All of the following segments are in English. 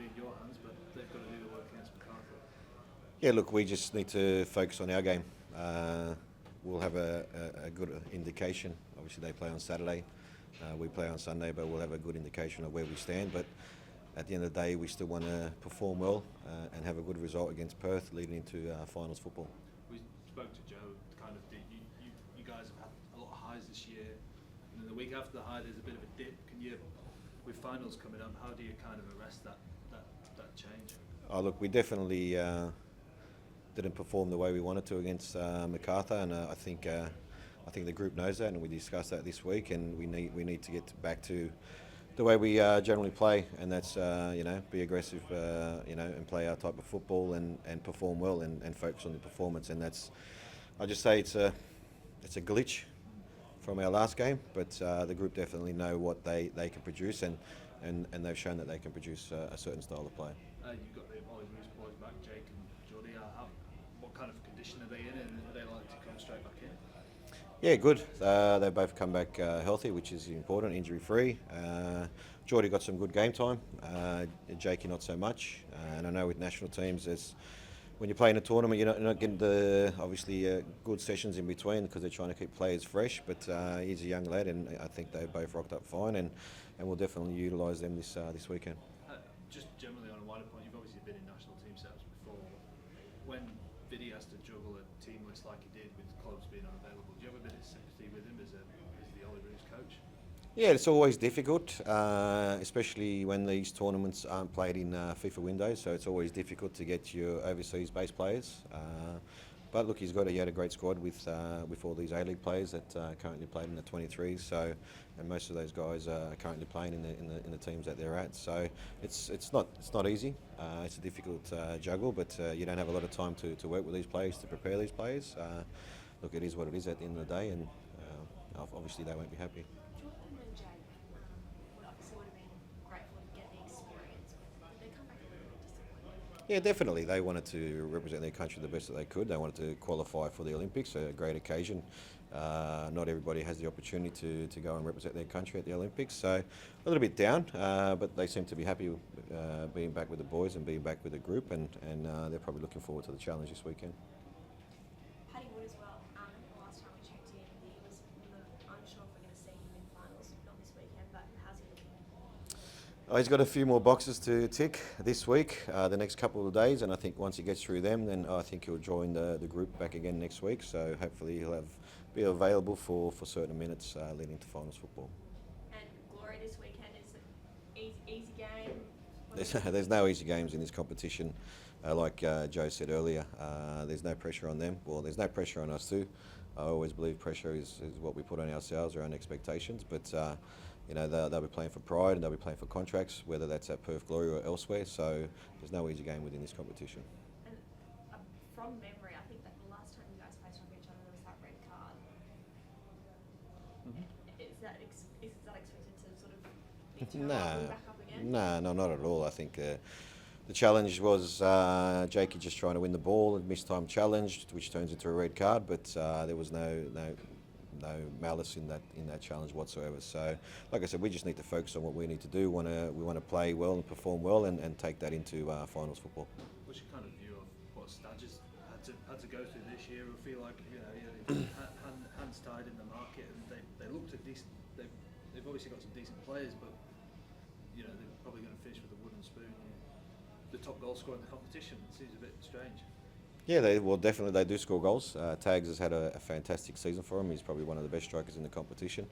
be in your hands, but they've got to do the work against MacArthur. Yeah, look, we just need to focus on our game. We'll have a good indication. Obviously, they play on Saturday. We play on Sunday, but we'll have a good indication of where we stand. But at the end of the day, we still want to perform well and have a good result against Perth leading into finals football. We spoke to Joe, kind of, you guys have had a lot of highs this year, and then the week after the high there's a bit of a dip. Can you, with finals coming up, how do you kind of arrest that change? Oh, look, we definitely didn't perform the way we wanted to against MacArthur, and I think the group knows that, and we discussed that this week, and we need to get back to the way we generally play, and that's be aggressive, and play our type of football and perform well and focus on the performance. And that's, I just say it's a glitch from our last game, but the group definitely know what they can produce, and they've shown that they can produce a certain style of play. You've got the Ollie Bruce boys back, Jake and Jordy. What kind of condition are they in, and are they likely to come straight back in? Yeah, good. They both come back healthy, which is important, injury-free. Jordy got some good game time. Jakey not so much. And I know with national teams, when you play in a tournament, you're not getting good sessions in between because they're trying to keep players fresh. But he's a young lad, and I think they both rocked up fine, and we'll definitely utilise them this weekend. Just generally on a wider point, you've obviously been in national team setups before. When Biddy has to juggle a team list like he did with clubs being unavailable, do you have a bit of sympathy with him as the Ollie Bruce coach? Yeah, it's always difficult, especially when these tournaments aren't played in FIFA windows. So it's always difficult to get your overseas-based players. But look, he had a great squad with all these A-League players that currently played in the 23s. So, and most of those guys are currently playing in the teams that they're at. So it's not easy. It's a difficult juggle, but you don't have a lot of time to work with these players, to prepare these players. Look, it is what it is at the end of the day, and obviously they won't be happy. Jordan and Jake obviously would have been grateful to get the experience, but did they come back a little bit disappointed? Yeah, definitely. They wanted to represent their country the best that they could. They wanted to qualify for the Olympics, a great occasion. Not everybody has the opportunity to go and represent their country at the Olympics, so a little bit down, but they seem to be happy being back with the boys and being back with the group, and they're probably looking forward to the challenge this weekend. Paddy Wood as well. The last time we checked in, he was unsure if we're going to see him in finals, not this weekend, but how's he looking? He's got a few more boxes to tick this week, the next couple of days, and I think once he gets through them, then I think he'll join the group back again next week. So hopefully he'll be available for certain minutes leading to finals football. And Glory this weekend, is it easy game? There's no easy games in this competition. Like Joe said earlier, there's no pressure on them. Well, there's no pressure on us too. I always believe pressure is what we put on ourselves, our own expectations. But they'll be playing for pride, and they'll be playing for contracts, whether that's at Perth Glory or elsewhere. So there's no easy game within this competition. And from memory, I think that the last time you guys faced off each other, there was that red card. Mm-hmm. Is that expected to sort of be turned back up again? No, not at all. I think the challenge was Jakey just trying to win the ball, and missed time challenge, which turns into a red card. But there was no malice in that challenge whatsoever. So, like I said, we just need to focus on what we need to do. We want to play well and perform well, and take that into finals football. What's your kind of view of what Stadges had to go through this year? I feel like hands tied in the market, and they looked at decent. They've obviously got some decent players, but they're probably going to finish with a wooden spoon. The top goal scorer in the competition. It seems a bit strange. Yeah, they do score goals. Tags has had a fantastic season for him. He's probably one of the best strikers in the competition.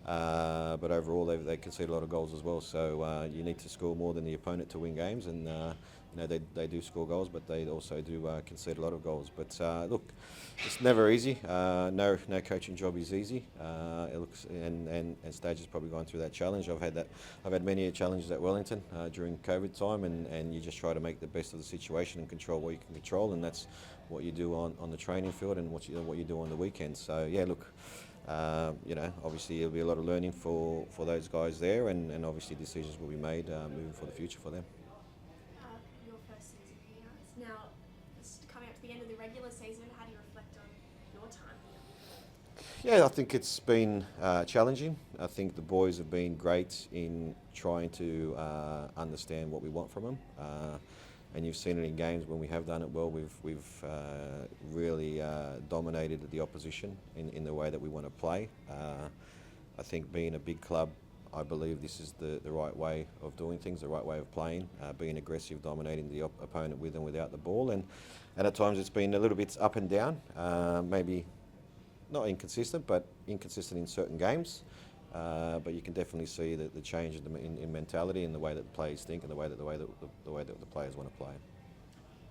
But overall, they concede a lot of goals as well. So you need to score more than the opponent to win games, and they do score goals, but they also do concede a lot of goals. But look, it's never easy. No coaching job is easy. It looks and Stage has probably gone through that challenge. I've had many challenges at Wellington during COVID time, and you just try to make the best of the situation and control what you can control, and that's what you do on the training field and what you do on the weekends. So yeah, look. Obviously there'll be a lot of learning for those guys there, and obviously decisions will be made moving for the future for them. Your first season here. Now, it's coming up to the end of the regular season. How do you reflect on your time here? Yeah, I think it's been challenging. I think the boys have been great in trying to understand what we want from them. And you've seen it in games when we have done it well. We've really dominated the opposition in the way that we want to play. I think being a big club, I believe this is the right way of doing things, the right way of playing, being aggressive, dominating the opponent with and without the ball. And at times it's been a little bit up and down, maybe not inconsistent, but inconsistent in certain games. But you can definitely see the change in mentality and the way that the players think and the way that the players want to play.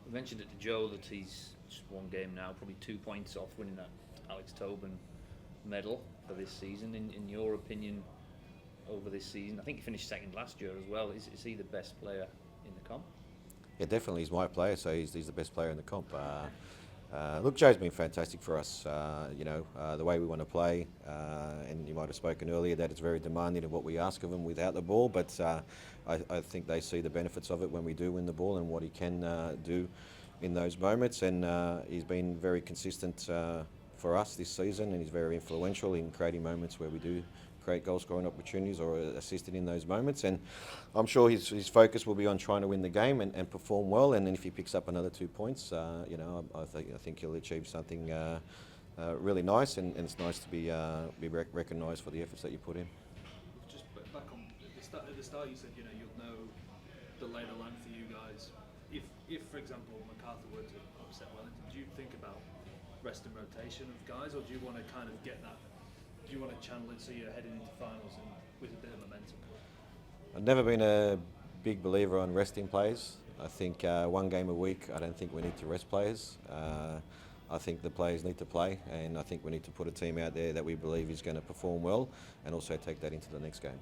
We mentioned it to Joe that he's just one game now, probably 2 points off winning that Alex Tobin medal for this season. In your opinion, over this season, I think he finished second last year as well. Is he the best player in the comp? Yeah, definitely he's my player, so he's the best player in the comp. Look, Joe's been fantastic for us. The way we want to play, and you might have spoken earlier that it's very demanding of what we ask of him without the ball, but I think they see the benefits of it when we do win the ball and what he can do in those moments. And he's been very consistent for us this season, and he's very influential in creating moments where we do create goal scoring opportunities or assisted in those moments. And I'm sure his focus will be on trying to win the game and perform well. And then if he picks up another 2 points, I think he'll achieve something really nice. And it's nice to be recognised for the efforts that you put in. Just back on at the start, you said you'll know the lay of the land for you guys. If for example MacArthur were to upset Wellington, do you think about rest and rotation of guys, or do you want to kind of get that? Do you want to channel it so you're heading into finals and with a bit of momentum? I've never been a big believer on resting players. I think one game a week, I don't think we need to rest players. I think the players need to play, and I think we need to put a team out there that we believe is going to perform well and also take that into the next game.